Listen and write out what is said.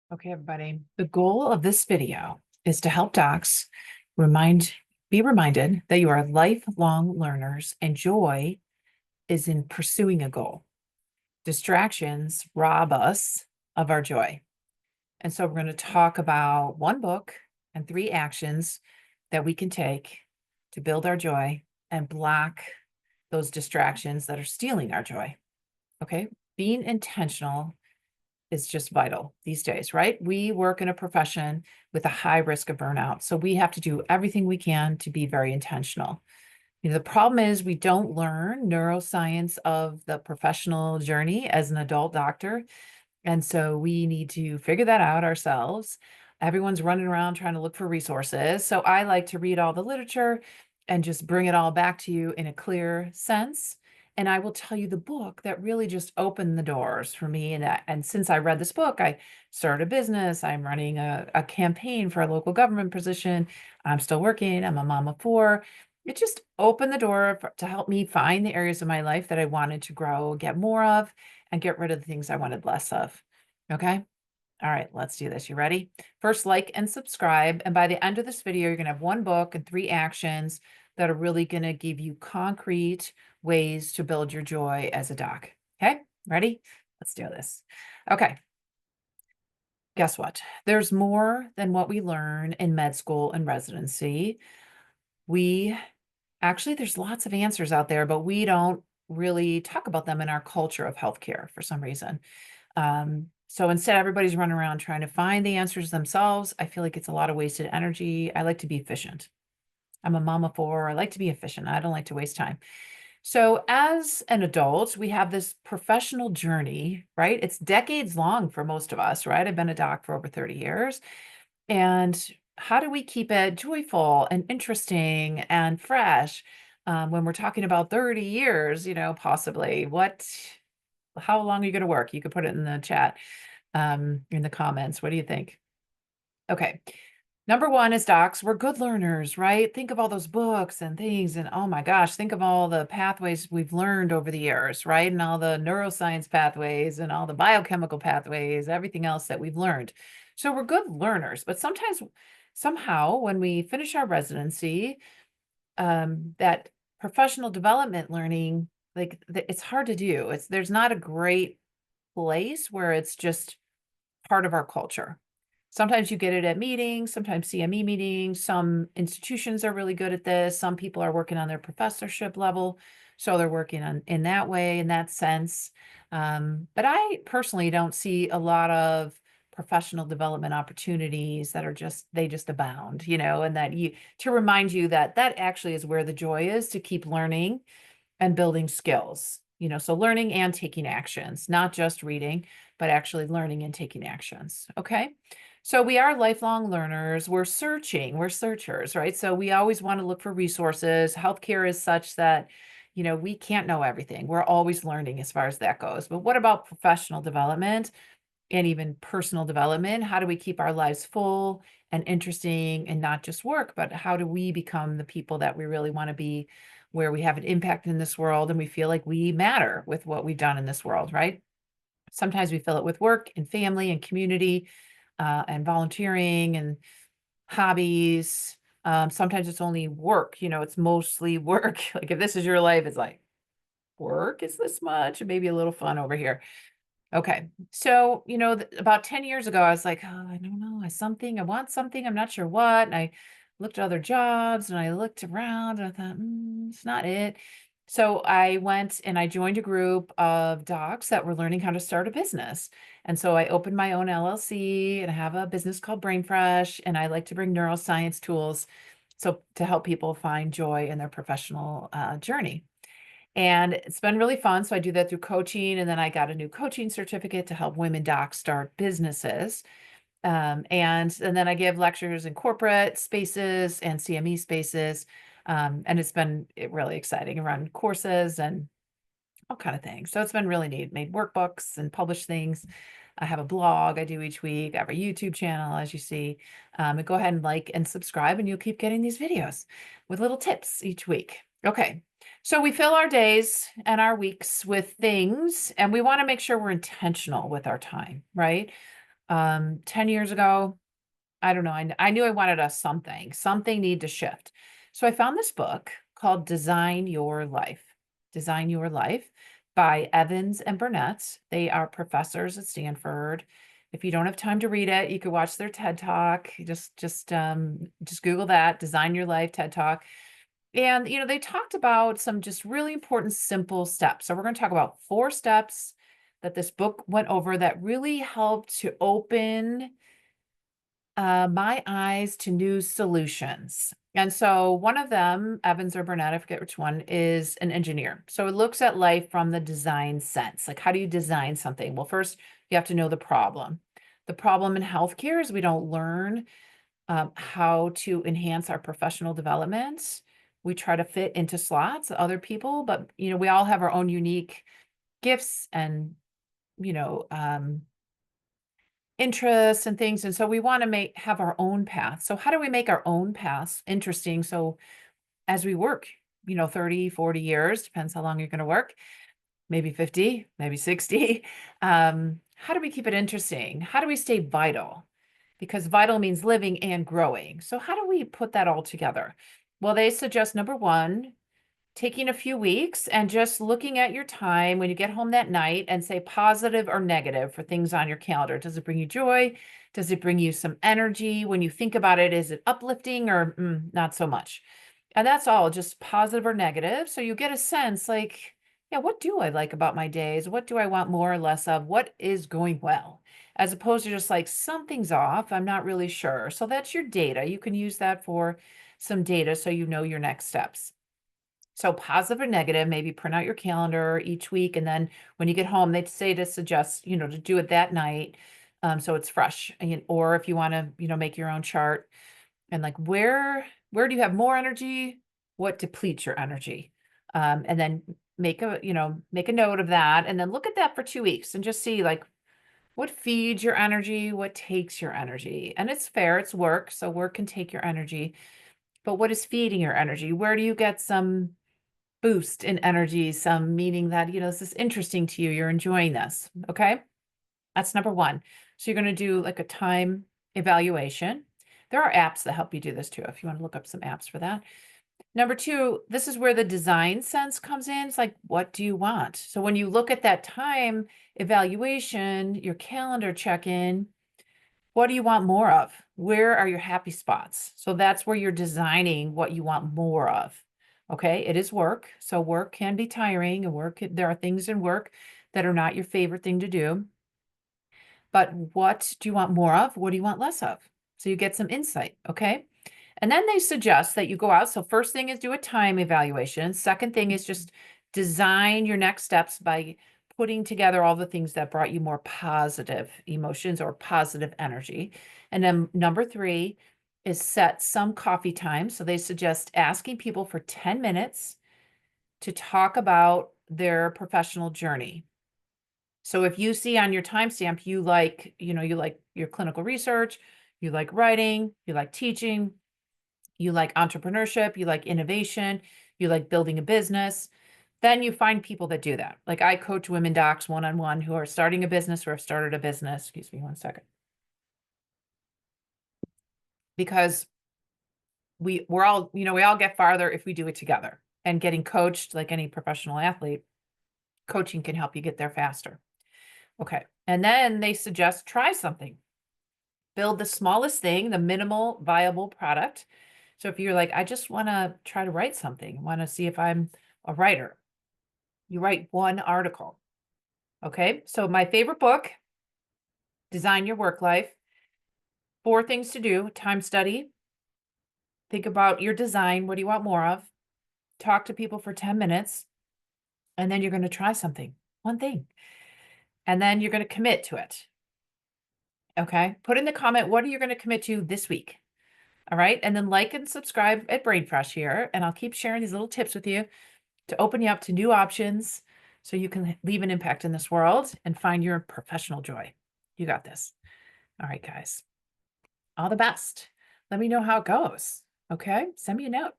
Okay, everybody. The goal of this video is to help docs remind, be reminded that you are lifelong learners and joy is in pursuing a goal. Distractions rob us of our joy. And so we're going to talk about one book and three actions that we can take to build our joy and block those distractions that are stealing our joy. Okay. Being intentional is just vital these days, right? We work in a profession with a high risk of burnout. So we have to do everything we can to be very intentional. The problem is we don't learn neuroscience of the professional journey as an adult doctor. And so we need to figure that out ourselves. Everyone's running around trying to look for resources. So I like to read all the literature and just bring it all back to you in a clear sense. And I will tell you the book that really just opened the doors for me. And since I read this book, I started a business. I'm running a campaign for a local government position. I'm still working. I'm a mom of four. It just opened the door to help me find the areas of my life that I wanted to grow, get more of, and get rid of the things I wanted less of. Okay. All right, let's do this. You ready? First, like and subscribe. And by the end of this video, you're going to have one book and three actions that are really going to give you concrete ways to build your joy as a doc. Okay, ready? Let's do this. Okay. Guess what? There's more than what we learn in med school and residency. We actually, there's lots of answers out there, but we don't really talk about them in our culture of healthcare for some reason. So instead, everybody's running around trying to find the answers themselves. I feel like it's a lot of wasted energy. I like to be efficient. I'm a mom of four. I like to be efficient. I don't like to waste time. So as an adult, we have this professional journey, right? It's decades long for most of us, right? I've been a doc for over 30 years. And how do we keep it joyful and interesting and fresh when we're talking about 30 years, possibly? How long are you going to work? You could put it in the chat, in the comments. What do you think? Okay. Number one is docs. We're good learners, right? Think of all those books and things. And oh my gosh, think of all the pathways we've learned over the years, right? And all the neuroscience pathways and all the biochemical pathways, everything else that we've learned. So we're good learners. But sometimes, somehow, when we finish our residency, that professional development learning, like it's hard to do. There's not a great place where it's just part of our culture. Sometimes you get it at meetings, sometimes CME meetings. Some institutions are really good at this. Some people are working on their professorship level, so they're working on in that way, in that sense. But I personally don't see a lot of professional development opportunities that are they just abound, and that to remind you that that actually is where the joy is, to keep learning and building skills, so learning and taking actions, not just reading, but actually learning and taking actions. Okay. So we are lifelong learners. We're searching, we're searchers, right? So we always want to look for resources. Healthcare is such that, we can't know everything. We're always learning as far as that goes. But what about professional development and even personal development? How do we keep our lives full and interesting and not just work, but how do we become the people that we really want to be, where we have an impact in this world and we feel like we matter with what we've done in this world, right? Sometimes we fill it with work and family and community, and volunteering and hobbies. Sometimes it's only work, it's mostly work. Like if this is your life, it's like work is this much, and maybe a little fun over here. Okay. So, about 10 years ago, I was like, oh, I don't know. I want something. I'm not sure what. And I looked at other jobs and I looked around and I thought, it's not it. So I went and I joined a group of docs that were learning how to start a business. And so I opened my own LLC and I have a business called Brain Fresh, and I like to bring neuroscience tools so to help people find joy in their professional journey. And it's been really fun. So I do that through coaching. And then I got a new coaching certificate to help women docs start businesses. And then I give lectures in corporate spaces and CME spaces. And it's been really exciting. I run courses and all kind of things. So it's been really neat. Made workbooks and published things. I have a blog I do each week. I have a YouTube channel, as you see. And go ahead and like and subscribe, and you'll keep getting these videos with little tips each week. Okay. So we fill our days and our weeks with things, and we want to make sure we're intentional with our time, right? 10 years ago, I don't know. I knew I wanted something needed to shift. So I found this book called Design Your Life. Design Your Life by Evans and Burnett. They are professors at Stanford. If you don't have time to read it, you could watch their TED Talk. Just Google that, Design Your Life TED Talk. And they talked about some just really important simple steps. So we're going to talk about 4 steps that this book went over that really helped to open my eyes to new solutions. And so one of them, Evans or Burnett, I forget which one, is an engineer. So it looks at life from the design sense. Like, how do you design something? Well, first, you have to know the problem. The problem in healthcare is we don't learn how to enhance our professional development. We try to fit into slots other people, but we all have our own unique gifts and you know um, interests and things. And so we want to have our own path. So how do we make our own paths interesting? So as we work, 30, 40 years, depends how long you're going to work, maybe 50, maybe 60. How do we keep it interesting? How do we stay vital? Because vital means living and growing. So how do we put that all together? Well, they suggest number one, taking a few weeks and just looking at your time when you get home that night and say positive or negative for things on your calendar. Does it bring you joy? Does it bring you some energy? When you think about it, is it uplifting or not so much? And that's all, just positive or negative. So you get a sense like, yeah, what do I like about my days? What do I want more or less of? What is going well? As opposed to just like something's off, I'm not really sure. So that's your data. You can use that for some data so you know your next steps. So positive or negative, maybe print out your calendar each week. And then when you get home, they'd say to suggest, to do it that night. So it's fresh. Or if you want to, make your own chart and like where do you have more energy? What depletes your energy? And then make a note of that and then look at that for 2 weeks and just see like what feeds your energy, what takes your energy. And it's fair, it's work. So work can take your energy, but what is feeding your energy? Where do you get some boost in energy, some meaning that, this is interesting to you, you're enjoying this, okay? That's number one. So you're going to do like a time evaluation. There are apps that help you do this too, if you want to look up some apps for that. Number two, this is where the design sense comes in. It's like, what do you want? So when you look at that time evaluation, your calendar check-in, what do you want more of? Where are your happy spots? So that's where you're designing what you want more of. Okay, it is work. So work can be tiring and there are things in work that are not your favorite thing to do. But what do you want more of? What do you want less of? So you get some insight, okay? And then they suggest that you go out. So first thing is do a time evaluation. Second thing is just design your next steps by putting together all the things that brought you more positive emotions or positive energy. And then number 3 is set some coffee time. So they suggest asking people for 10 minutes to talk about their professional journey. So if you see on your timestamp, you like your clinical research, you like writing, you like teaching, you like entrepreneurship, you like innovation, you like building a business, then you find people that do that. Like I coach women docs one-on-one who are starting a business or have started a business. Excuse me one second. Because we all get farther if we do it together. And getting coached, like any professional athlete, coaching can help you get there faster. Okay. And then they suggest try something. Build the smallest thing, the minimal viable product. So if you're like, I just want to try to write something, want to see if I'm a writer, you write one article. Okay. So my favorite book, Design Your Work Life, 4 things to do, time study, think about your design. What do you want more of? Talk to people for 10 minutes, and then you're going to try something, one thing, and then you're going to commit to it. Okay. Put in the comment, what are you going to commit to this week? All right. And then like and subscribe at Brain Fresh here. And I'll keep sharing these little tips with you to open you up to new options so you can leave an impact in this world and find your professional joy. You got this. All right, guys. All the best. Let me know how it goes. Okay. Send me a note.